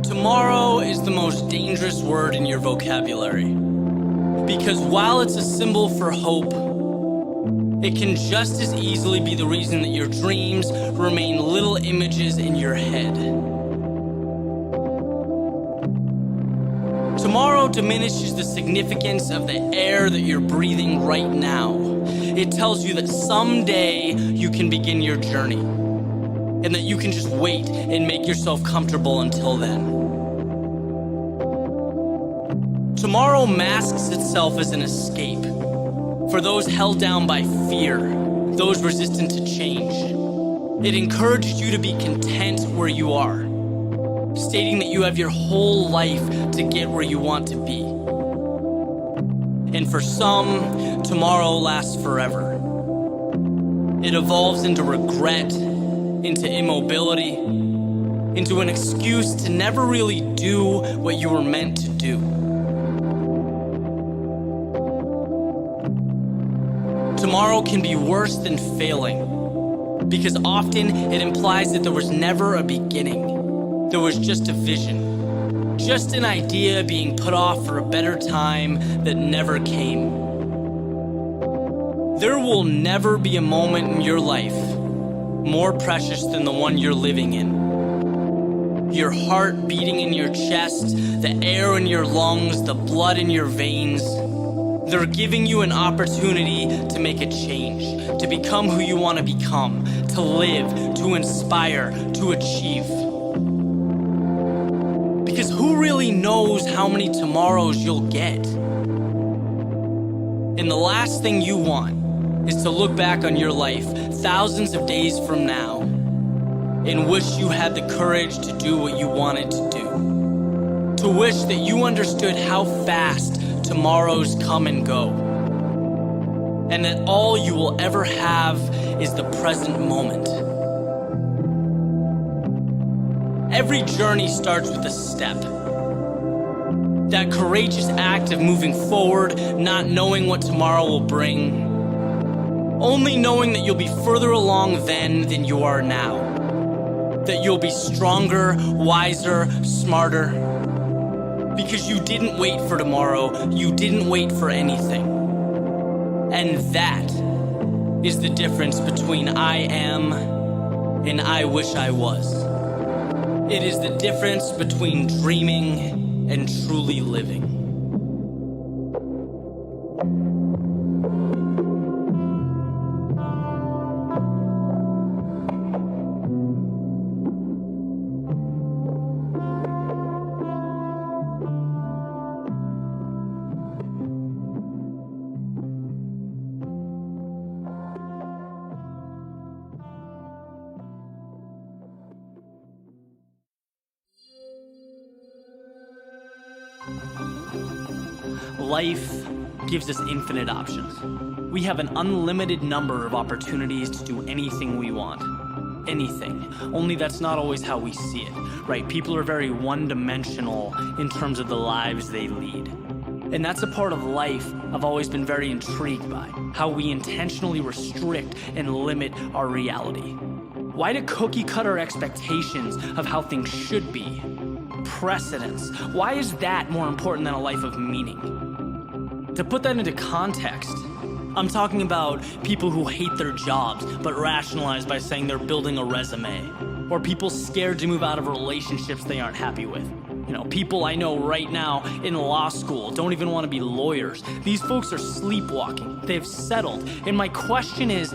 Tomorrow is the most dangerous word in your vocabulary, because while it's a symbol for hope, it can just as easily be the reason that your dreams remain little images in your head. Tomorrow diminishes the significance of the air that you're breathing right now. It tells you that someday you can begin your journey, and that you can just wait and make yourself comfortable until then. Tomorrow masks itself as an escape for those held down by fear, those resistant to change. It encourages you to be content where you are, stating that you have your whole life to get where you want to be. And for some, tomorrow lasts forever. It evolves into regret, into immobility, into an excuse to never really do what you were meant to do. Tomorrow can be worse than failing, because often it implies that there was never a beginning. There was just a vision, just an idea being put off for a better time that never came. There will never be a moment in your life more precious than the one you're living in. Your heart beating in your chest, the air in your lungs, the blood in your veins. They're giving you an opportunity to make a change, to become who you want to become, to live, to inspire, to achieve. Because who really knows how many tomorrows you'll get? And the last thing you want is to look back on your life thousands of days from now and wish you had the courage to do what you wanted to do. To wish that you understood how fast tomorrows come and go, and that all you will ever have is the present moment. Every journey starts with a step. That courageous act of moving forward, not knowing what tomorrow will bring, only knowing that you'll be further along then than you are now, that you'll be stronger, wiser, smarter. Because you didn't wait for tomorrow, you didn't wait for anything. And that is the difference between I am and I wish I was. It is the difference between dreaming and truly living. Life gives us infinite options. We have an unlimited number of opportunities to do anything we want. Anything. Only that's not always how we see it, right? People are very one-dimensional in terms of the lives they lead. And that's a part of life I've always been very intrigued by, how we intentionally restrict and limit our reality. Why do cookie-cutter expectations of how things should be, precedence, why is that more important than a life of meaning? To put that into context, I'm talking about people who hate their jobs but rationalize by saying they're building a resume, or people scared to move out of relationships they aren't happy with. You know, people I know right now in law school don't even want to be lawyers. These folks are sleepwalking. They've settled. And my question is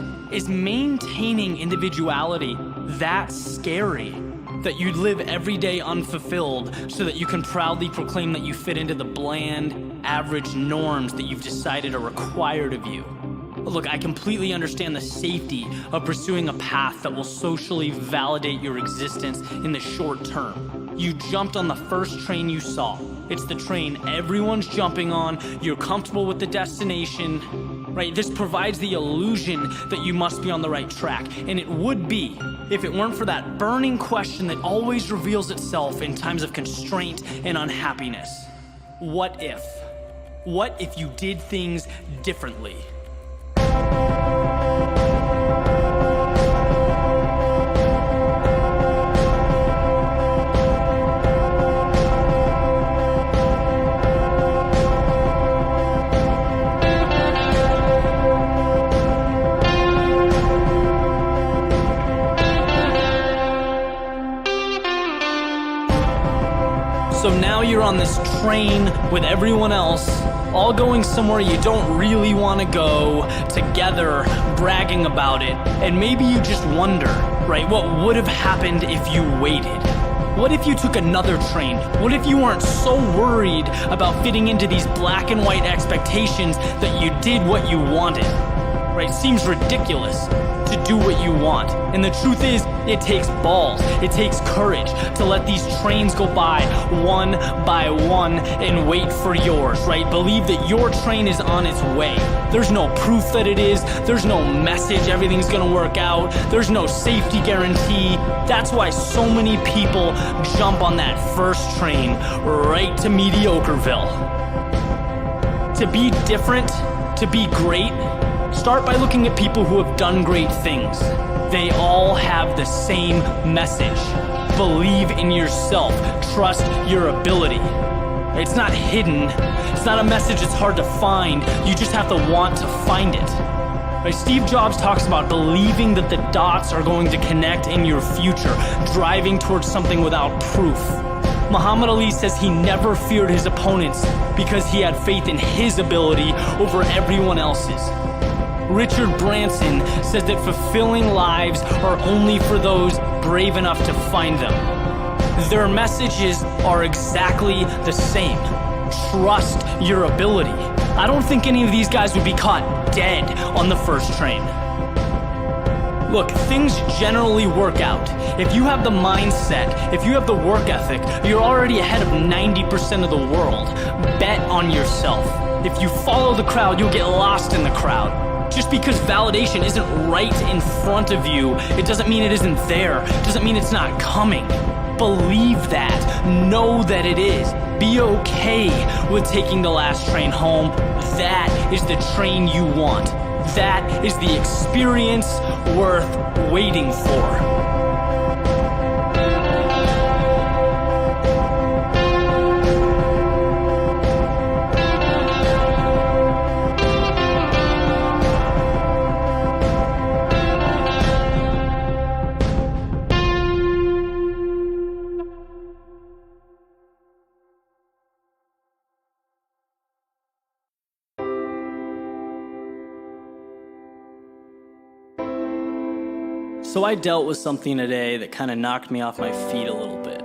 maintaining individuality that scary? That you live every day unfulfilled so that you can proudly proclaim that you fit into the bland, average norms that you've decided are required of you. Look, I completely understand the safety of pursuing a path that will socially validate your existence in the short term. You jumped on the first train you saw. It's the train everyone's jumping on. You're comfortable with the destination, right? This provides the illusion that you must be on the right track, and it would be if it weren't for that burning question that always reveals itself in times of constraint and unhappiness. What if? What if you did things differently? So now you're on this train with everyone else, all going somewhere you don't really want to go, together, bragging about it, and maybe you just wonder, right, what would have happened if you waited? What if you took another train? What if you weren't so worried about fitting into these black and white expectations that you did what you wanted? Right? Seems ridiculous to do what you want. And the truth is, it takes balls, it takes courage to let these trains go by one and wait for yours, right? Believe that your train is on its way. There's no proof that it is, there's no message everything's gonna work out, there's no safety guarantee. That's why so many people jump on that first train right to Mediocreville. To be different, to be great, start by looking at people who have done great things. They all have the same message. Believe in yourself. Trust your ability. It's not hidden. It's not a message that's hard to find. You just have to want to find it. Right? Steve Jobs talks about believing that the dots are going to connect in your future, driving towards something without proof. Muhammad Ali says he never feared his opponents because he had faith in his ability over everyone else's. Richard Branson says that fulfilling lives are only for those brave enough to find them. Their messages are exactly the same. Trust your ability. I don't think any of these guys would be caught dead on the first train. Look, things generally work out. If you have the mindset, if you have the work ethic, you're already ahead of 90% of the world. Bet on yourself. If you follow the crowd, you'll get lost in the crowd. Just because validation isn't right in front of you, it doesn't mean it isn't there. It doesn't mean it's not coming. Believe that. Know that it is. Be okay with taking the last train home. That is the train you want. That is the experience worth waiting for. So I dealt with something today that kind of knocked me off my feet a little bit.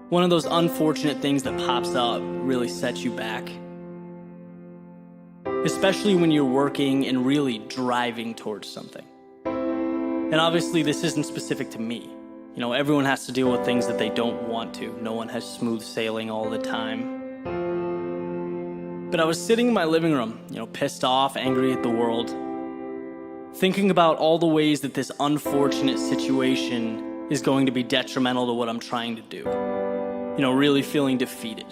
One of those unfortunate things that pops up really sets you back. Especially when you're working and really driving towards something. And obviously this isn't specific to me. You know, everyone has to deal with things that they don't want to. No one has smooth sailing all the time. But I was sitting in my living room, pissed off, angry at the world, thinking about all the ways that this unfortunate situation is going to be detrimental to what I'm trying to do. Really feeling defeated.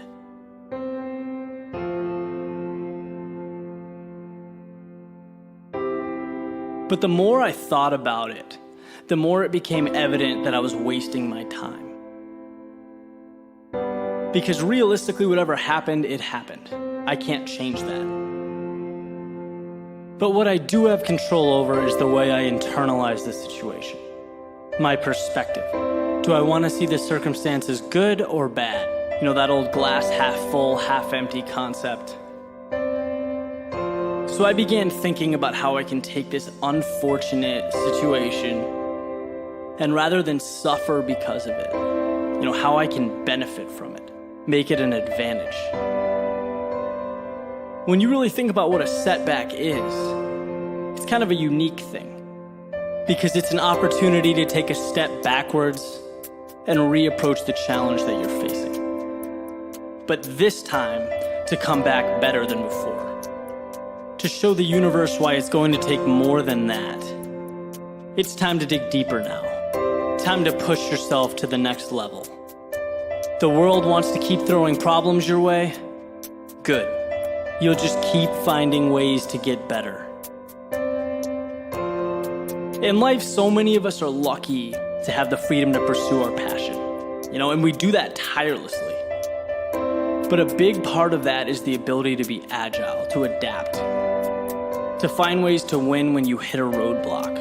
But the more I thought about it, the more it became evident that I was wasting my time. Because realistically, whatever happened, it happened. I can't change that. But what I do have control over is the way I internalize the situation. My perspective. Do I want to see the circumstances good or bad? That old glass half full, half empty concept. So I began thinking about how I can take this unfortunate situation and rather than suffer because of it, how I can benefit from it, make it an advantage. When you really think about what a setback is, it's kind of a unique thing because it's an opportunity to take a step backwards and reapproach the challenge that you're facing. But this time, to come back better than before. To to show the universe why it's going to take more than that. It's time to dig deeper now. Time to push yourself to the next level. The world wants to keep throwing problems your way? Good. You'll just keep finding ways to get better. In life, so many of us are lucky to have the freedom to pursue our passion, and we do that tirelessly. But a big part of that is the ability to be agile, to adapt, to find ways to win when you hit a roadblock.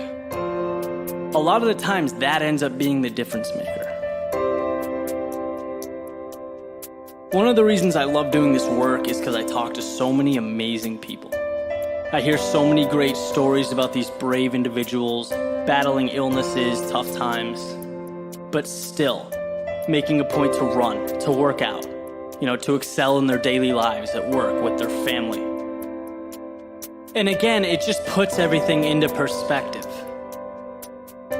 A lot of the times, that ends up being the difference maker. One of the reasons I love doing this work is because I talk to so many amazing people. I hear so many great stories about these brave individuals battling illnesses, tough times, but still making a point to run, to work out, to excel in their daily lives at work with their family. And again, it just puts everything into perspective.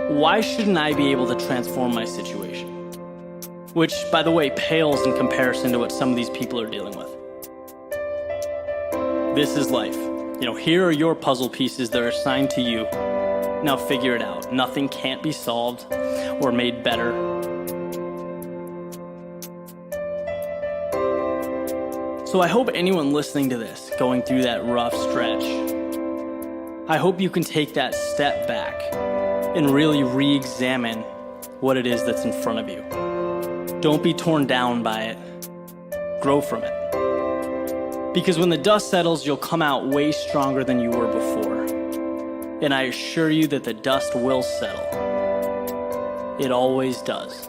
Why shouldn't I be able to transform my situation? Which, by the way, pales in comparison to what some of these people are dealing with. This is life. Here are your puzzle pieces that are assigned to you. Now figure it out. Nothing can't be solved or made better. So I hope anyone listening to this, going through that rough stretch, I hope you can take that step back and really re-examine what it is that's in front of you. Don't be torn down by it. Grow from it. Because when the dust settles, you'll come out way stronger than you were before. And I assure you that the dust will settle. It always does.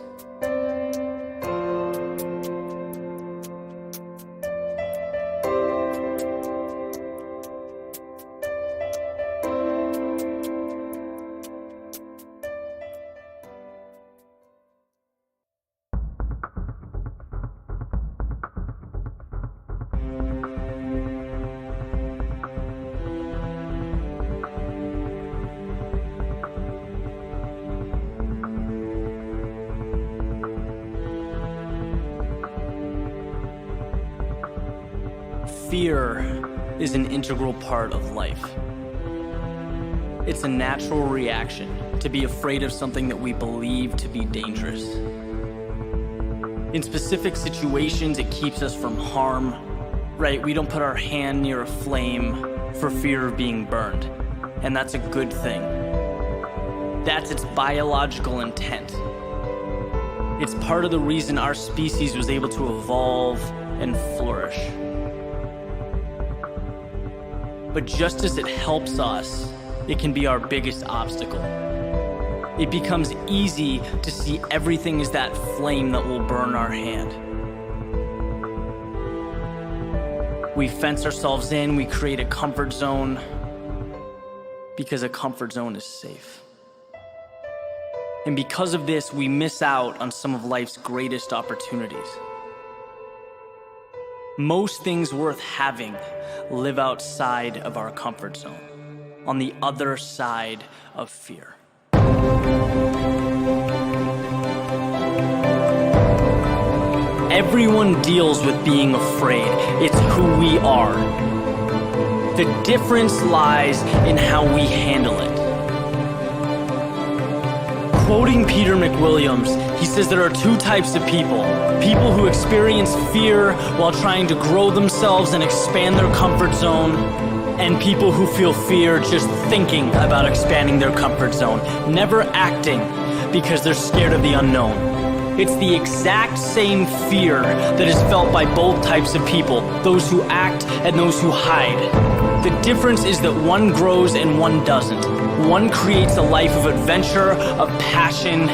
Fear is an integral part of life. It's a natural reaction to be afraid of something that we believe to be dangerous. In specific situations, it keeps us from harm, right? We don't put our hand near a flame for fear of being burned, and that's a good thing. That's its biological intent. It's part of the reason our species was able to evolve and flourish. But just as it helps us, it can be our biggest obstacle. It becomes easy to see everything as that flame that will burn our hand. We fence ourselves in, we create a comfort zone because a comfort zone is safe. And because of this, we miss out on some of life's greatest opportunities. Most things worth having live outside of our comfort zone, on the other side of fear. Everyone deals with being afraid. It's who we are. The difference lies in how we handle it. Quoting Peter McWilliams, he says there are two types of people. People who experience fear while trying to grow themselves and expand their comfort zone, and people who feel fear just thinking about expanding their comfort zone, never acting because they're scared of the unknown. It's the exact same fear that is felt by both types of people, those who act and those who hide. The difference is that one grows and one doesn't. One creates a life of adventure, of passion,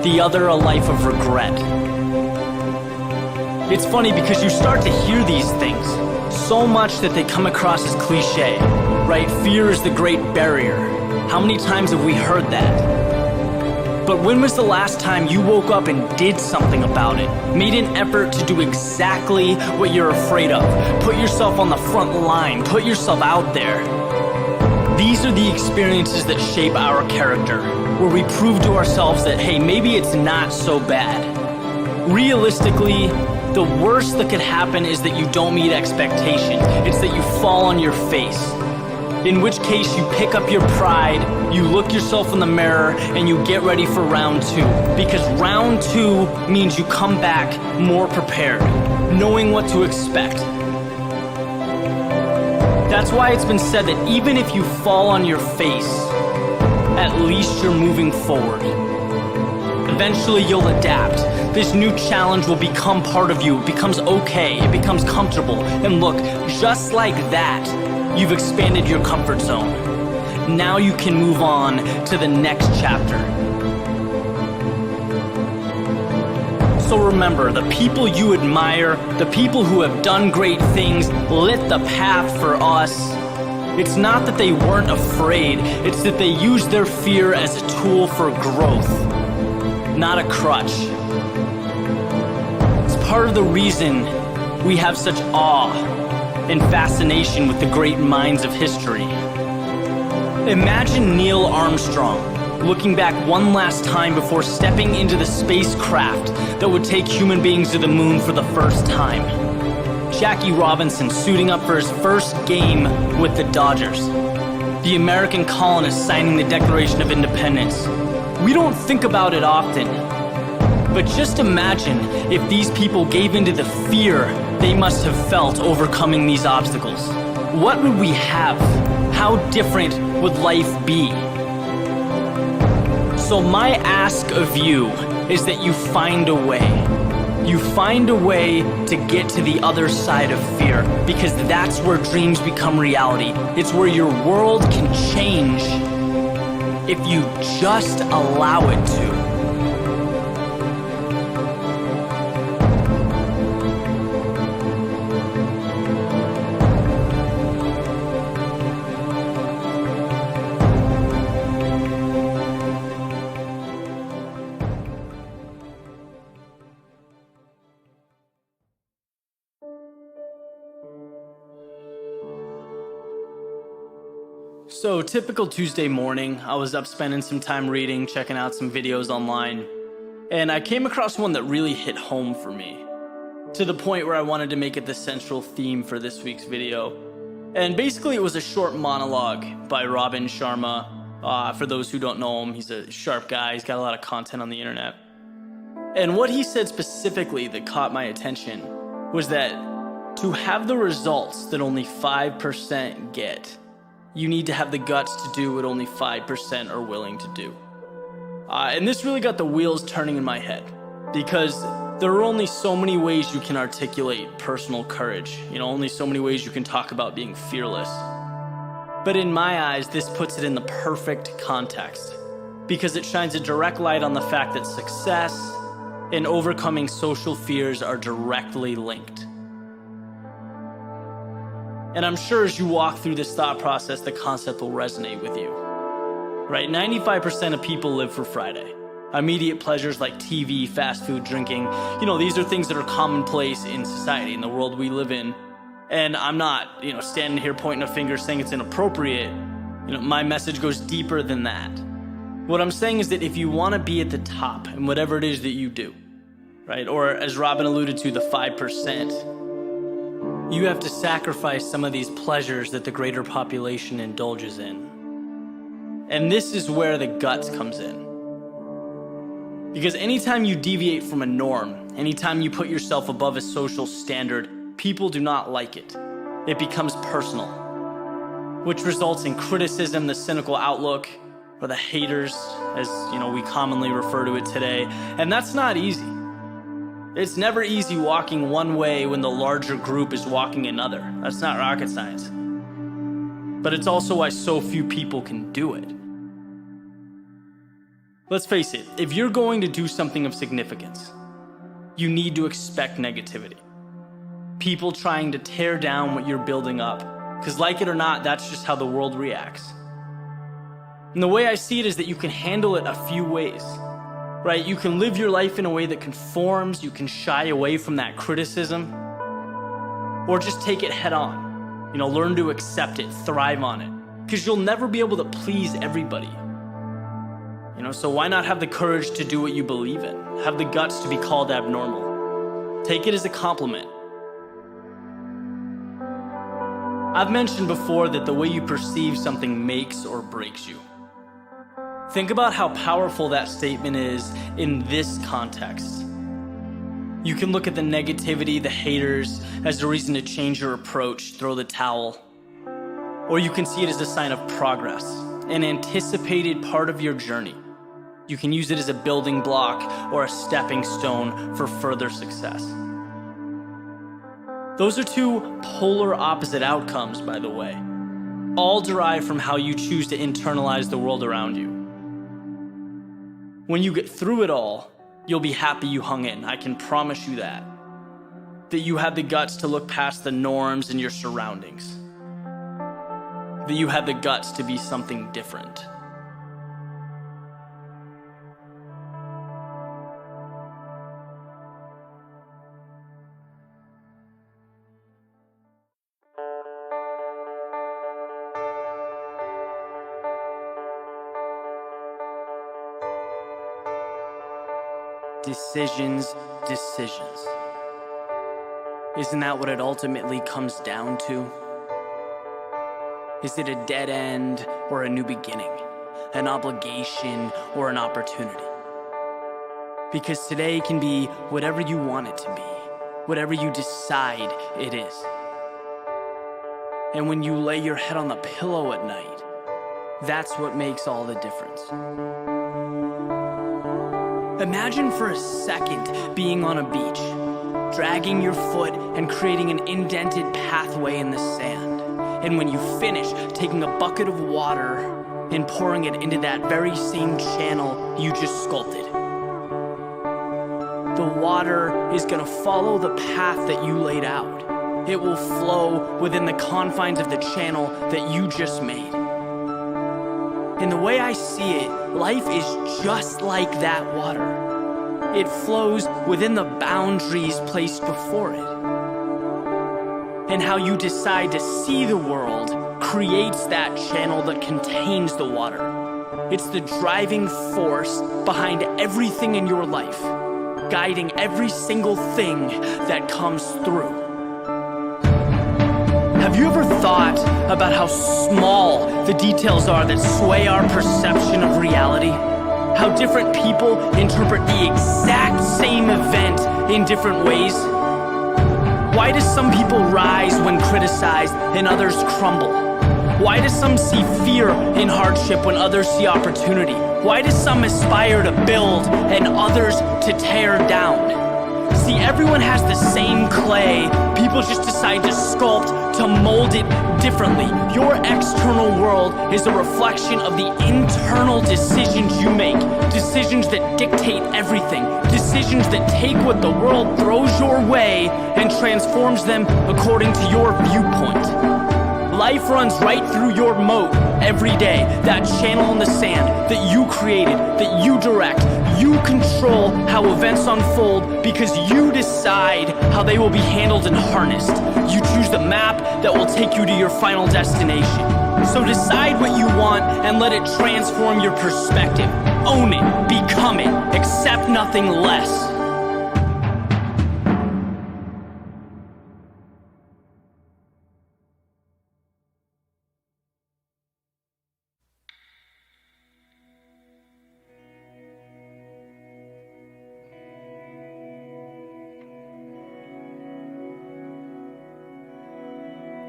the other a life of regret. It's funny because you start to hear these things so much that they come across as cliche, right? Fear is the great barrier. How many times have we heard that? But when was the last time you woke up and did something about it? Made an effort to do exactly what you're afraid of. Put yourself on the front line. Put yourself out there. These are the experiences that shape our character, where we prove to ourselves that, hey, maybe it's not so bad. Realistically, The worst that could happen is that you don't meet expectation. It's that you fall on your face. In which case you pick up your pride, you look yourself in the mirror, and you get ready for round 2. Because round 2 means you come back more prepared, knowing what to expect. That's why it's been said that even if you fall on your face, at least you're moving forward. Eventually you'll adapt. This new challenge will become part of you. It becomes okay. It becomes comfortable. And look, just like that, you've expanded your comfort zone. Now you can move on to the next chapter. So remember, the people you admire, the people who have done great things, lit the path for us. It's not that they weren't afraid, it's that they used their fear as a tool for growth, not a crutch. It's part of the reason we have such awe and fascination with the great minds of history. Imagine Neil Armstrong looking back one last time before stepping into the spacecraft that would take human beings to the moon for the first time. Jackie Robinson suiting up for his first game with the Dodgers. The American colonists signing the Declaration of Independence. We don't think about it often, but just imagine if these people gave into the fear they must have felt overcoming these obstacles. What would we have? How different would life be? So my ask of you is that you find a way. You find a way to get to the other side of fear, because that's where dreams become reality. It's where your world can change if you just allow it to. So, typical Tuesday morning, I was up spending some time reading, checking out some videos online, and I came across one that really hit home for me, to the point where I wanted to make it the central theme for this week's video. And basically it was a short monologue by Robin Sharma. For those who don't know him, he's a sharp guy, he's got a lot of content on the internet. And what he said specifically that caught my attention was that to have the results that only 5% get, you need to have the guts to do what only 5% are willing to do. And this really got the wheels turning in my head, because there are only so many ways you can articulate personal courage. Only so many ways you can talk about being fearless. But in my eyes, this puts it in the perfect context, because it shines a direct light on the fact that success and overcoming social fears are directly linked. And I'm sure as you walk through this thought process, the concept will resonate with you. Right? 95% of people live for Friday. Immediate pleasures like TV, fast food, drinking, these are things that are commonplace in society, in the world we live in. And I'm not, standing here pointing a finger saying it's inappropriate. My message goes deeper than that. What I'm saying is that if you want to be at the top in whatever it is that you do, right? Or as Robin alluded to, the 5%, you have to sacrifice some of these pleasures that the greater population indulges in. And this is where the guts comes in. Because anytime you deviate from a norm, anytime you put yourself above a social standard, people do not like it. It becomes personal, which results in criticism, the cynical outlook, or the haters, as we commonly refer to it today. And that's not easy. It's never easy walking one way when the larger group is walking another. That's not rocket science. But it's also why so few people can do it. Let's face it, if you're going to do something of significance, you need to expect negativity. People trying to tear down what you're building up. Because like it or not, that's just how the world reacts. And the way I see it is that you can handle it a few ways. Right? You can live your life in a way that conforms, you can shy away from that criticism, or just take it head on. Learn to accept it, thrive on it, because you'll never be able to please everybody. So why not have the courage to do what you believe in? Have the guts to be called abnormal. Take it as a compliment. I've mentioned before that the way you perceive something makes or breaks you. Think about how powerful that statement is in this context. You can look at the negativity, the haters, as a reason to change your approach, throw the towel. Or you can see it as a sign of progress, an anticipated part of your journey. You can use it as a building block or a stepping stone for further success. Those are two polar opposite outcomes, by the way, all derived from how you choose to internalize the world around you. When you get through it all, you'll be happy you hung in. I can promise you that. That you had the guts to look past the norms in your surroundings. That you had the guts to be something different. Decisions. Isn't that what it ultimately comes down to? Is it a dead end or a new beginning? An obligation or an opportunity? Because today can be whatever you want it to be, whatever you decide it is. And when you lay your head on the pillow at night, that's what makes all the difference. Imagine for a second being on a beach, dragging your foot and creating an indented pathway in the sand. And when you finish, taking a bucket of water and pouring it into that very same channel you just sculpted. The water is gonna follow the path that you laid out. It will flow within the confines of the channel that you just made. In the way I see it, life is just like that water. It flows within the boundaries placed before it. And how you decide to see the world creates that channel that contains the water. It's the driving force behind everything in your life, guiding every single thing that comes through. Have you ever thought about how small the details are that sway our perception of reality? How different people interpret the exact same event in different ways? Why do some people rise when criticized and others crumble? Why do some see fear in hardship when others see opportunity? Why do some aspire to build and others to tear down? See, everyone has the same clay. People just decide to sculpt, to mold it differently. Your external world is a reflection of the internal decisions you make. Decisions that dictate everything. Decisions that take what the world throws your way and transforms them according to your viewpoint. Life runs right through your moat every day. That channel in the sand that you created, that you direct. You control how events unfold because you decide how they will be handled and harnessed. You choose the map that will take you to your final destination. So decide what you want and let it transform your perspective. Own it, become it, accept nothing less.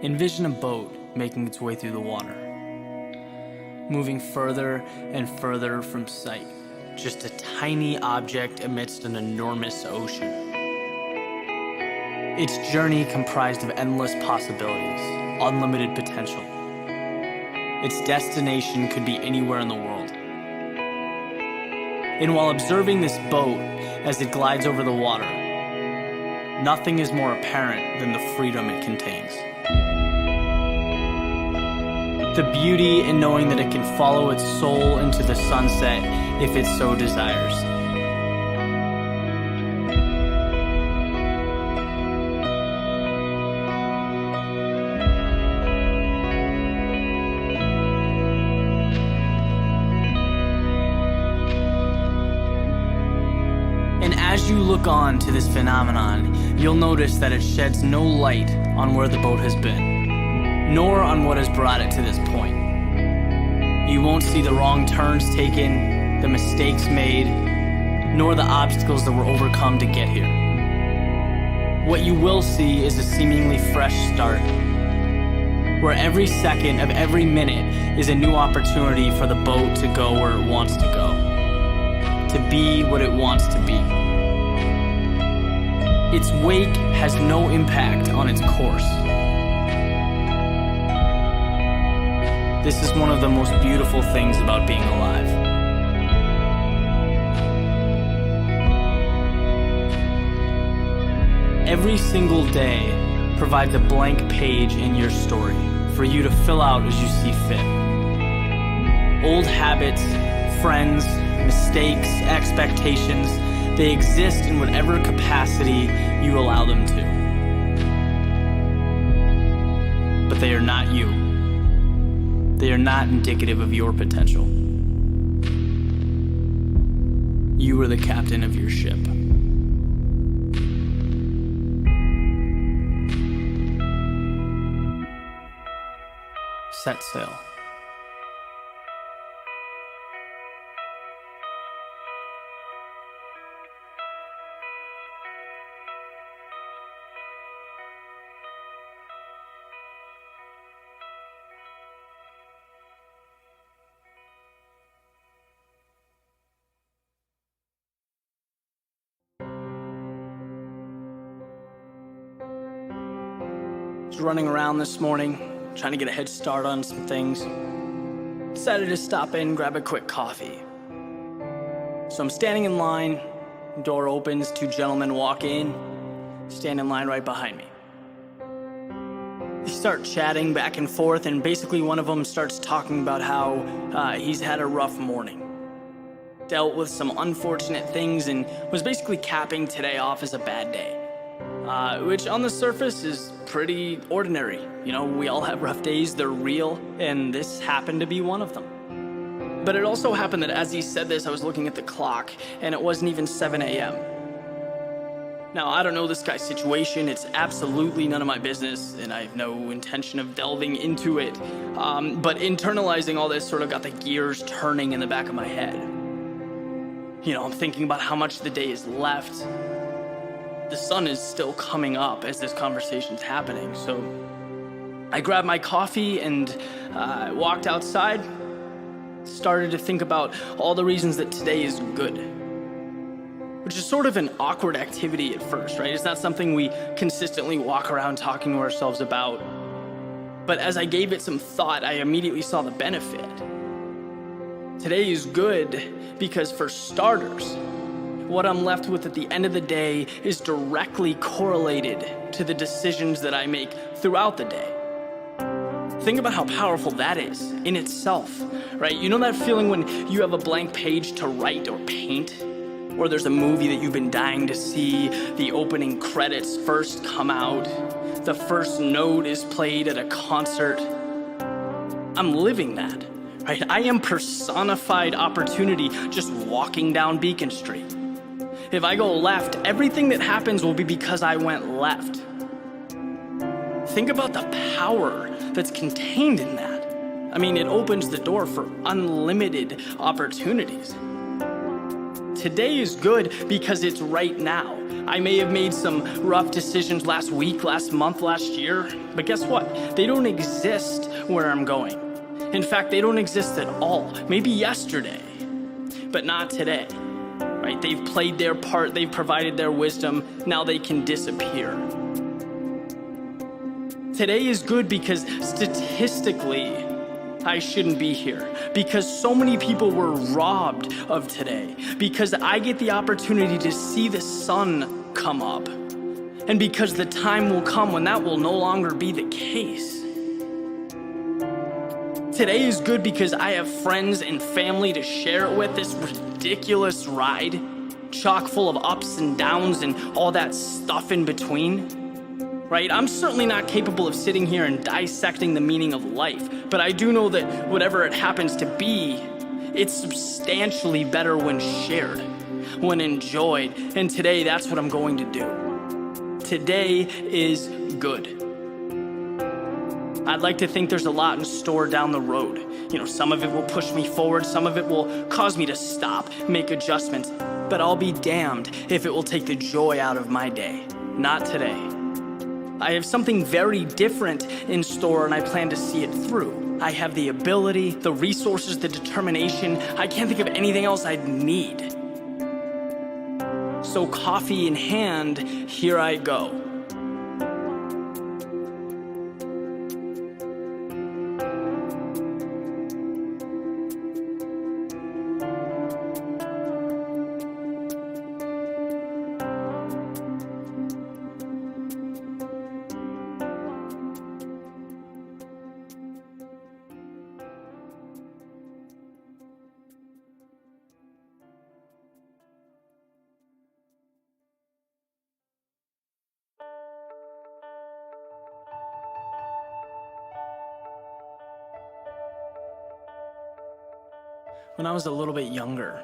Envision a boat making its way through the water, moving further and further from sight, just a tiny object amidst an enormous ocean. Its journey comprised of endless possibilities, unlimited potential. Its destination could be anywhere in the world. And while observing this boat as it glides over the water, nothing is more apparent than the freedom it contains. The beauty in knowing that it can follow its soul into the sunset if it so desires. And as you look on to this phenomenon, you'll notice that it sheds no light on where the boat has been, nor on what has brought it to this point. You won't see the wrong turns taken, the mistakes made, nor the obstacles that were overcome to get here. What you will see is a seemingly fresh start, where every second of every minute is a new opportunity for the boat to go where it wants to go, to be what it wants to be. Its wake has no impact on its course. This is one of the most beautiful things about being alive. Every single day provides a blank page in your story for you to fill out as you see fit. Old habits, friends, mistakes, expectations, they exist in whatever capacity you allow them to. But they are not you. They are not indicative of your potential. You are the captain of your ship. Set sail. Was running around this morning, trying to get a head start on some things. Decided to stop in, grab a quick coffee. So I'm standing in line, door opens, two gentlemen walk in, stand in line right behind me. They start chatting back and forth, and basically one of them starts talking about how he's had a rough morning. Dealt with some unfortunate things and was basically capping today off as a bad day. Which on the surface is pretty ordinary. You know, we all have rough days, they're real, and this happened to be one of them. But it also happened that as he said this, I was looking at the clock, and it wasn't even 7 a.m. Now, I don't know this guy's situation, it's absolutely none of my business, and I have no intention of delving into it. But internalizing all this sort of got the gears turning in the back of my head. You know, I'm thinking about how much the day is left. The sun is still coming up as this conversation's happening, so I grabbed my coffee and walked outside, started to think about all the reasons that today is good, which is sort of an awkward activity at first, right? It's not something we consistently walk around talking to ourselves about, but as I gave it some thought, I immediately saw the benefit. Today is good because, for starters, what I'm left with at the end of the day is directly correlated to the decisions that I make throughout the day. Think about how powerful that is in itself, right? You know that feeling when you have a blank page to write or paint? Or there's a movie that you've been dying to see, the opening credits first come out, the first note is played at a concert. I'm living that, right? I am personified opportunity just walking down Beacon Street. If I go left, everything that happens will be because I went left. Think about the power that's contained in that. I mean, it opens the door for unlimited opportunities. Today is good because it's right now. I may have made some rough decisions last week, last month, last year, but guess what? They don't exist where I'm going. In fact, they don't exist at all. Maybe yesterday, but not today. Right? They've played their part, they've provided their wisdom, now they can disappear. Today is good because statistically, I shouldn't be here. Because so many people were robbed of today. Because I get the opportunity to see the sun come up. And because the time will come when that will no longer be the case. Today is good because I have friends and family to share it with. This ridiculous ride, chock full of ups and downs and all that stuff in between, right? I'm certainly not capable of sitting here and dissecting the meaning of life, but I do know that whatever it happens to be, it's substantially better when shared. when enjoyed, and today that's what I'm going to do. Today is good. I'd like to think there's a lot in store down the road. Some of it will push me forward, some of it will cause me to stop, make adjustments, but I'll be damned if it will take the joy out of my day. Not today. I have something very different in store, and I plan to see it through. I have the ability, the resources, the determination. I can't think of anything else I'd need. So coffee in hand, here I go. When I was a little bit younger,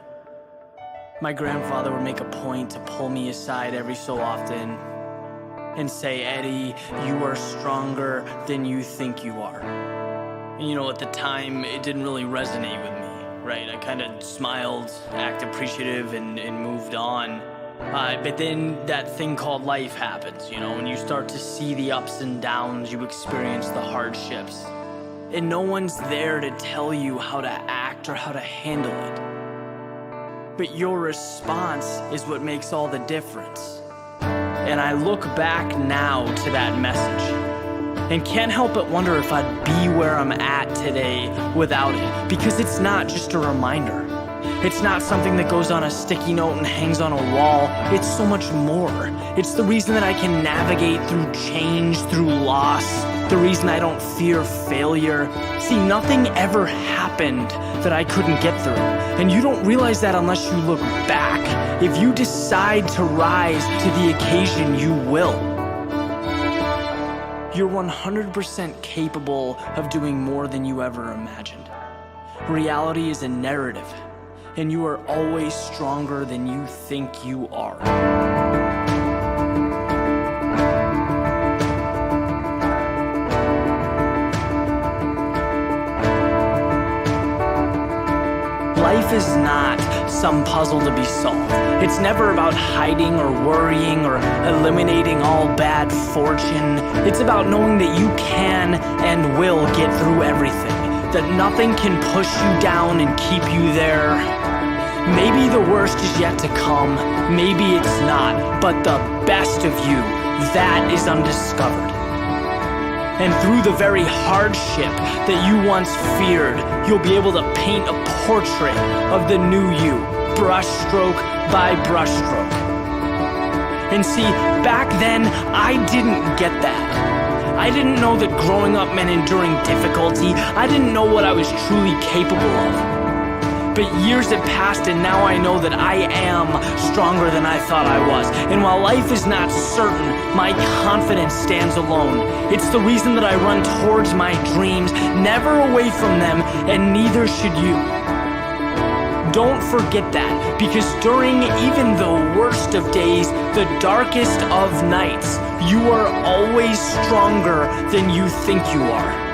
my grandfather would make a point to pull me aside every so often and say, "Eddie, you are stronger than you think you are." And at the time, it didn't really resonate with me, right? I kind of smiled, acted appreciative, and moved on. But then that thing called life happens, when you start to see the ups and downs, you experience the hardships. And no one's there to tell you how to act or how to handle it. But your response is what makes all the difference. And I look back now to that message and can't help but wonder if I'd be where I'm at today without it. Because it's not just a reminder. It's not something that goes on a sticky note and hangs on a wall. It's so much more. It's the reason that I can navigate through change, through loss. The reason I don't fear failure. See, nothing ever happened that I couldn't get through. And you don't realize that unless you look back. If you decide to rise to the occasion, you will. You're 100% capable of doing more than you ever imagined. Reality is a narrative, and you are always stronger than you think you are. Life is not some puzzle to be solved. It's never about hiding or worrying or eliminating all bad fortune. It's about knowing that you can and will get through everything. That nothing can push you down and keep you there. Maybe the worst is yet to come. Maybe it's not. But the best of you, that is undiscovered. And through the very hardship that you once feared, you'll be able to paint a portrait of the new you, brushstroke by brushstroke. And see, back then, I didn't get that. I didn't know that growing up meant enduring difficulty. I didn't know what I was truly capable of. But years have passed, and now I know that I am stronger than I thought I was. And while life is not certain, my confidence stands alone. It's the reason that I run towards my dreams, never away from them, and neither should you. Don't forget that, because during even the worst of days, the darkest of nights, you are always stronger than you think you are.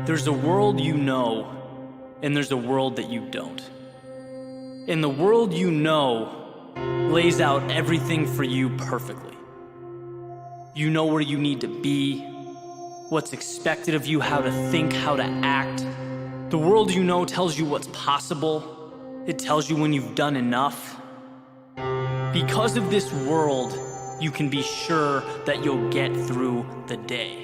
There's a world you know, and there's a world that you don't. And the world you know lays out everything for you perfectly. You know where you need to be, what's expected of you, how to think, how to act. The world you know tells you what's possible. It tells you when you've done enough. Because of this world, you can be sure that you'll get through the day.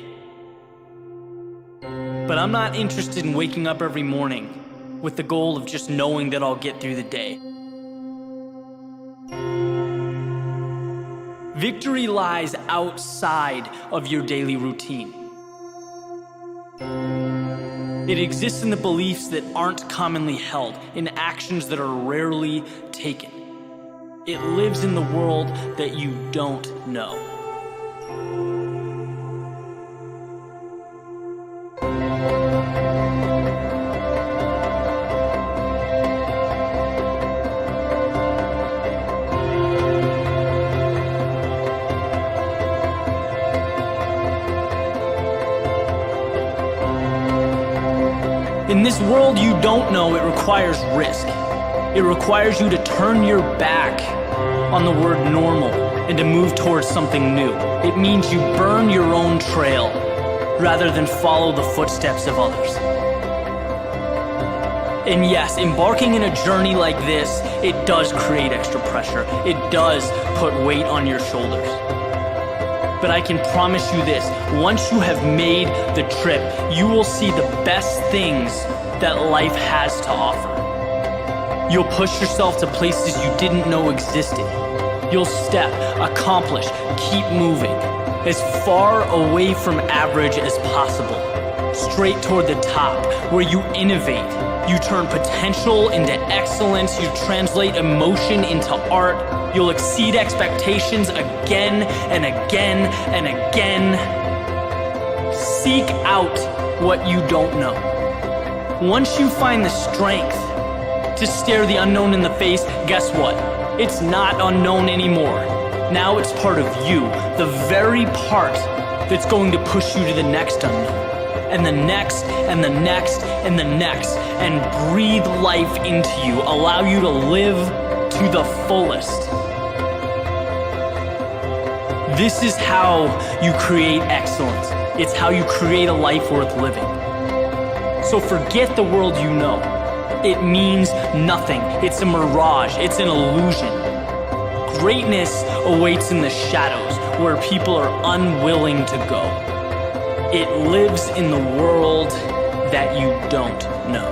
But I'm not interested in waking up every morning with the goal of just knowing that I'll get through the day. Victory lies outside of your daily routine. It exists in the beliefs that aren't commonly held, in actions that are rarely taken. It lives in the world that you don't know. In this world you don't know, it requires risk. It requires you to turn your back on the word normal and to move towards something new. It means you burn your own trail rather than follow the footsteps of others. And yes, embarking in a journey like this, it does create extra pressure. It does put weight on your shoulders. But I can promise you this, once you have made the trip, you will see the best things that life has to offer. You'll push yourself to places you didn't know existed. You'll step, accomplish, keep moving, as far away from average as possible, straight toward the top, where you innovate. You turn potential into excellence. You translate emotion into art. You'll exceed expectations again and again and again. Seek out what you don't know. Once you find the strength to stare the unknown in the face, guess what? It's not unknown anymore. Now it's part of you, the very part that's going to push you to the next unknown. And the next, and the next, and the next, and breathe life into you, allow you to live to the fullest. This is how you create excellence. It's how you create a life worth living. So forget the world you know. It means nothing. It's a mirage. It's an illusion. Greatness awaits in the shadows, where people are unwilling to go. It lives in the world that you don't know.